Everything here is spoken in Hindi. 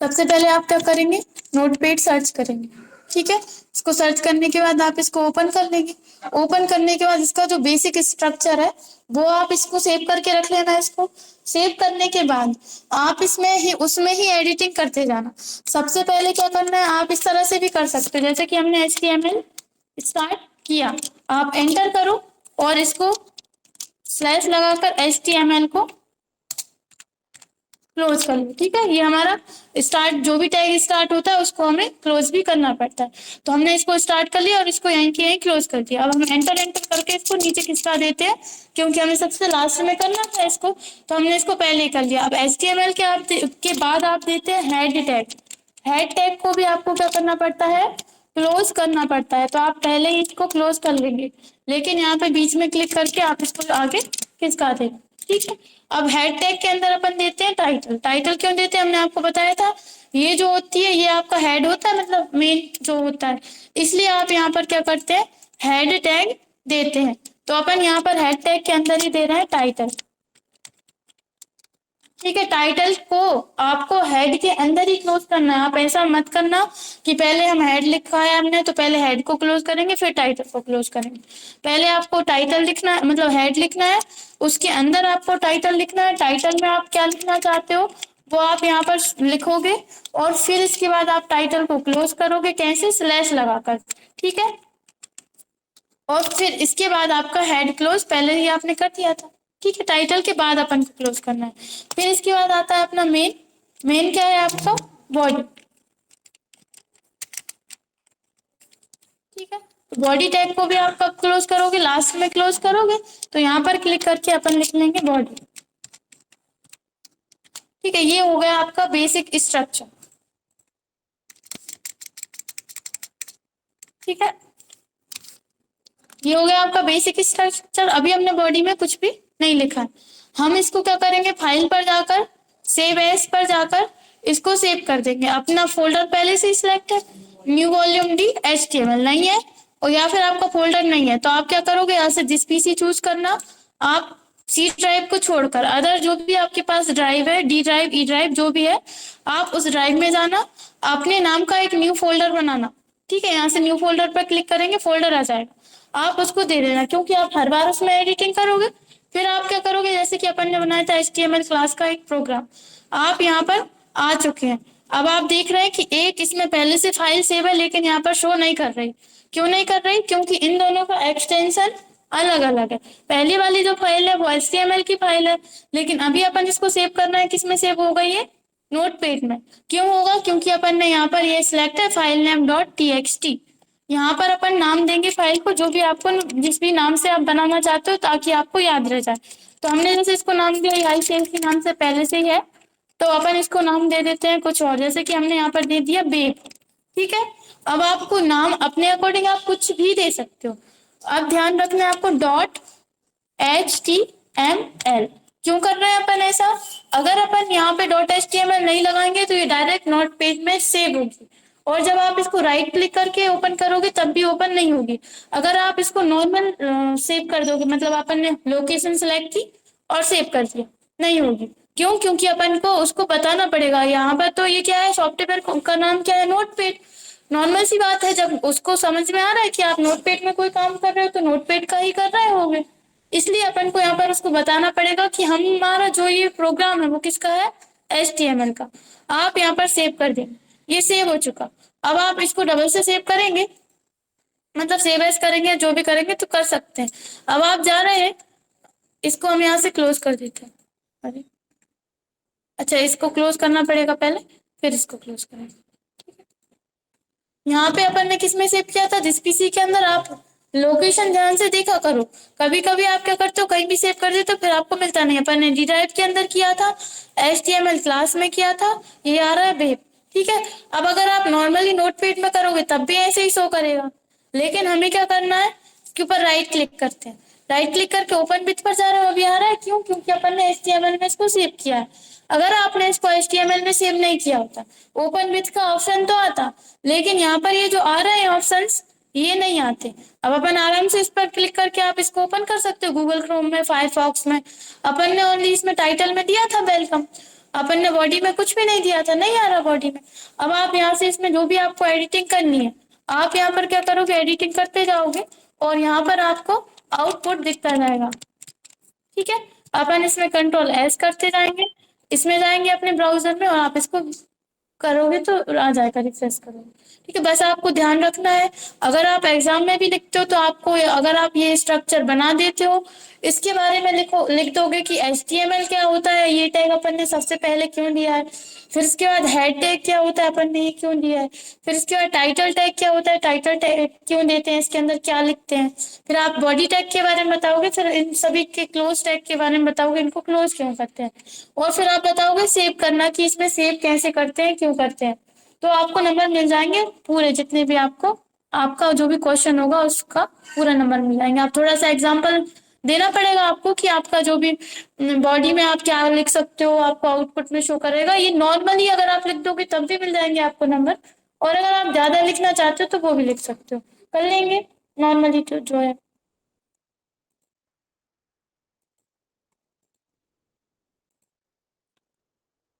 सबसे पहले आप क्या करेंगे, नोटपैड सर्च करेंगे। ठीक है, इसको सर्च करने के बाद आप इसको ओपन कर लेंगे। ओपन करने के बाद इसका जो बेसिक स्ट्रक्चर है वो आप इसको सेव करके रख लेना है। इसको सेव करने के बाद आप इसमें ही उसमें ही एडिटिंग करते जाना। सबसे पहले क्या करना है, आप इस तरह से भी कर सकते हो, जैसे कि हमने HTML स्टार्ट किया, आप एंटर करो और इसको स्लैश लगाकर HTML को क्लोज कर लो। ठीक है, ये हमारा स्टार्ट, जो भी टैग स्टार्ट होता है उसको हमें क्लोज भी करना पड़ता है। तो हमने इसको स्टार्ट कर लिया और इसको यहीं के यहीं क्लोज कर दिया। अब हम एंटर एंटर करके इसको नीचे खिसका देते हैं, क्योंकि हमें सबसे लास्ट में करना था इसको, तो हमने इसको पहले ही कर लिया। अब HTML के बाद आप देते हैं हेड टैग। हेड टैग को भी आपको क्या करना पड़ता है, क्लोज करना पड़ता है। तो आप पहले ही इसको क्लोज कर लेंगे, लेकिन यहाँ पे बीच में क्लिक करके आप इसको आगे खिसका देंगे। ठीक है, अब हेड टैग के अंदर अपन देते हैं टाइटल। टाइटल क्यों देते हैं, हमने आपको बताया था, ये जो होती है ये आपका हेड होता है, मतलब मेन जो होता है, इसलिए आप यहाँ पर क्या करते हैं, हेड टैग देते हैं। तो अपन यहाँ पर हेड टैग के अंदर ही दे रहे हैं टाइटल। ठीक है, टाइटल को आपको हेड के अंदर ही क्लोज करना है। आप ऐसा मत करना कि पहले हम हेड लिखा है हमने तो पहले हेड को क्लोज करेंगे फिर टाइटल को क्लोज करेंगे। पहले आपको टाइटल लिखना है, मतलब हेड लिखना है, उसके अंदर आपको टाइटल लिखना है। टाइटल में आप क्या लिखना चाहते हो वो आप यहाँ पर लिखोगे, और फिर इसके बाद आप टाइटल को क्लोज करोगे, कैसे, स्लैश लगाकर। ठीक है, और फिर इसके बाद आपका हेड क्लोज पहले ही आपने कर दिया था। ठीक है, टाइटल के बाद अपन को क्लोज करना है। फिर इसके बाद आता है अपना मेन। मेन क्या है आपका, बॉडी। ठीक है, तो बॉडी टैग को भी आप कब क्लोज करोगे, लास्ट में क्लोज करोगे। तो यहाँ पर क्लिक करके अपन लिख लेंगे बॉडी। ठीक है, ये हो गया आपका बेसिक स्ट्रक्चर। ठीक है, ये हो गया आपका बेसिक स्ट्रक्चर। अभी हमने बॉडी में कुछ भी नहीं लिखा है। हम इसको क्या करेंगे, फाइल पर जाकर सेव एज पर जाकर इसको सेव कर देंगे। अपना फोल्डर पहले से सिलेक्ट है, न्यू वॉल्यूम डी HTML नहीं है, और या फिर आपका फोल्डर नहीं है, तो आप क्या करोगे, यहाँ से जिस पीसी चूज करना, आप सी ड्राइव को छोड़कर अदर जो भी आपके पास ड्राइव है, डी ड्राइव, ई ड्राइव, जो भी है, आप उस ड्राइव में जाना, अपने नाम का एक न्यू फोल्डर बनाना। ठीक है, यहाँ से न्यू फोल्डर पर क्लिक करेंगे, फोल्डर आ जाएगा, आप उसको दे देना, क्योंकि आप हर बार उसमें एडिटिंग करोगे। फिर आप क्या करोगे, जैसे कि अपन ने बनाया था HTML क्लास का एक प्रोग्राम, आप यहाँ पर आ चुके हैं। अब आप देख रहे हैं कि एक इसमें पहले से फाइल सेव है, लेकिन यहाँ पर शो नहीं कर रही। क्यों नहीं कर रही, क्योंकि इन दोनों का एक्सटेंशन अलग अलग है। पहली वाली जो फाइल है वो HTML की फाइल है, लेकिन अभी अपन इसको सेव करना है, किसमें सेव होगा ये, नोटपैड में। क्यों होगा, क्योंकि अपन ने यहाँ पर ये सिलेक्ट है फाइल नेम .txt। यहाँ पर अपन नाम देंगे फाइल को, जो भी आपको, जिस भी नाम से आप बनाना चाहते हो, ताकि आपको याद रह जाए। तो हमने जैसे इसको नाम दिया आई सेल्स के नाम से पहले से ही है, तो अपन इसको नाम दे देते हैं कुछ और, जैसे कि हमने यहाँ पर दे दिया बेब। ठीक है, अब आपको नाम अपने अकॉर्डिंग आप कुछ भी दे सकते हो। अब ध्यान रखना है आपको .html। क्यों कर रहे हैं अपन ऐसा, अगर अपन यहाँ पे .html नहीं लगाएंगे तो ये डायरेक्ट नोट पेज में सेव होगी, और जब आप इसको राइट क्लिक करके ओपन करोगे तब भी ओपन नहीं होगी। अगर आप इसको नॉर्मल सेव कर दोगे, मतलब अपन ने लोकेशन सेलेक्ट की और सेव कर दिया, नहीं होगी। क्यों, क्योंकि अपन को उसको बताना पड़ेगा। यहाँ पर तो ये क्या है, सॉफ्टवेयर का नाम क्या है, नोटपैड। नॉर्मल सी बात है, जब उसको समझ में आ रहा है कि आप नोटपैड में कोई काम कर रहे हो तो नोटपैड का ही कर रहे होगे, इसलिए अपन को यहाँ पर उसको बताना पड़ेगा कि हमारा जो ये प्रोग्राम है वो किसका है, HTML का। आप यहाँ पर सेव कर देंगे, ये सेव हो चुका। अब आप इसको डबल से सेव करेंगे, मतलब सेव एज करेंगे, जो भी करेंगे तो कर सकते हैं। अब आप जा रहे हैं, इसको हम यहाँ से क्लोज कर देते हैं। अरे अच्छा, इसको क्लोज करना पड़ेगा पहले, फिर इसको क्लोज करेंगे। यहाँ पे अपन ने किस में सेव किया था, जिस पीसी के अंदर, आप लोकेशन ध्यान से देखा करो। कभी कभी आप क्या करते हो, कहीं भी सेव कर देते हो फिर आपको मिलता नहीं। अपन ने डी ड्राइव के अंदर किया था, HTML क्लास में किया था, ये आ रहा है बेब। ठीक है, अब अगर आप नॉर्मली नोटपैड में करोगे तब भी ऐसे ही शो करेगा, लेकिन हमें क्या करना है, इसके ऊपर राइट क्लिक करते हैं, राइट क्लिक करके ओपन विथ पर जा रहे हो, अभी आ रहा है। क्यों, क्योंकि अपन ने HTML में इसको सेव किया है। अगर आपने इसको HTML में सेव नहीं किया होता, ओपन विथ का ऑप्शन तो आता, लेकिन यहाँ पर ये जो आ रहे हैं ऑप्शंस, ये नहीं आते। अब अपन आराम से इस पर क्लिक करके आप इसको ओपन कर सकते हो, गूगल क्रोम में, फायरफॉक्स में। अपन ने ओनली इसमें टाइटल में दिया था वेलकम। अपन ने बॉडी में कुछ भी नहीं दिया था, नहीं आ रहा बॉडी में। अब आप यहाँ से इसमें जो भी आपको एडिटिंग करनी है, आप यहाँ पर क्या करोगे, एडिटिंग करते जाओगे और यहाँ पर आपको आउटपुट दिखता जाएगा। ठीक है, अपन इसमें कंट्रोल एस करते जाएंगे, इसमें जाएंगे अपने ब्राउजर में और आप इसको करोगे तो आ जाएगा, रिफ्रेश करोगे। ठीक है, बस आपको ध्यान रखना है, अगर आप एग्जाम में भी लिखते हो तो आपको, अगर आप ये स्ट्रक्चर बना देते हो, इसके बारे में लिख दोगे कि HTML क्या होता है, ये टैग अपन ने सबसे पहले क्यों दिया है, फिर इसके बाद हेड टैग क्या होता है, अपन ने ये क्यों दिया है, फिर इसके बाद टाइटल टैग क्या होता है, टाइटल टैग क्यों देते हैं, इसके अंदर क्या लिखते हैं, फिर आप बॉडी टैग के बारे में बताओगे, फिर इन सभी के क्लोज टैग के बारे में बताओगे, इनको क्लोज क्यों करते हैं, और फिर आप बताओगे सेव करना कि इसमें सेव कैसे करते हैं, क्यों करते हैं। तो आपको नंबर मिल जाएंगे पूरे, जितने भी आपको, आपका जो भी क्वेश्चन होगा उसका पूरा नंबर मिल जाएंगे। आप थोड़ा सा एग्जाम्पल देना पड़ेगा आपको कि आपका जो भी बॉडी में आप क्या लिख सकते हो, आपको आउटपुट में शो करेगा। ये नॉर्मली अगर आप लिख दोगे तब भी मिल जाएंगे आपको नंबर, और अगर आप ज्यादा लिखना चाहते हो तो वो भी लिख सकते हो, कर लेंगे नॉर्मली तो जो है।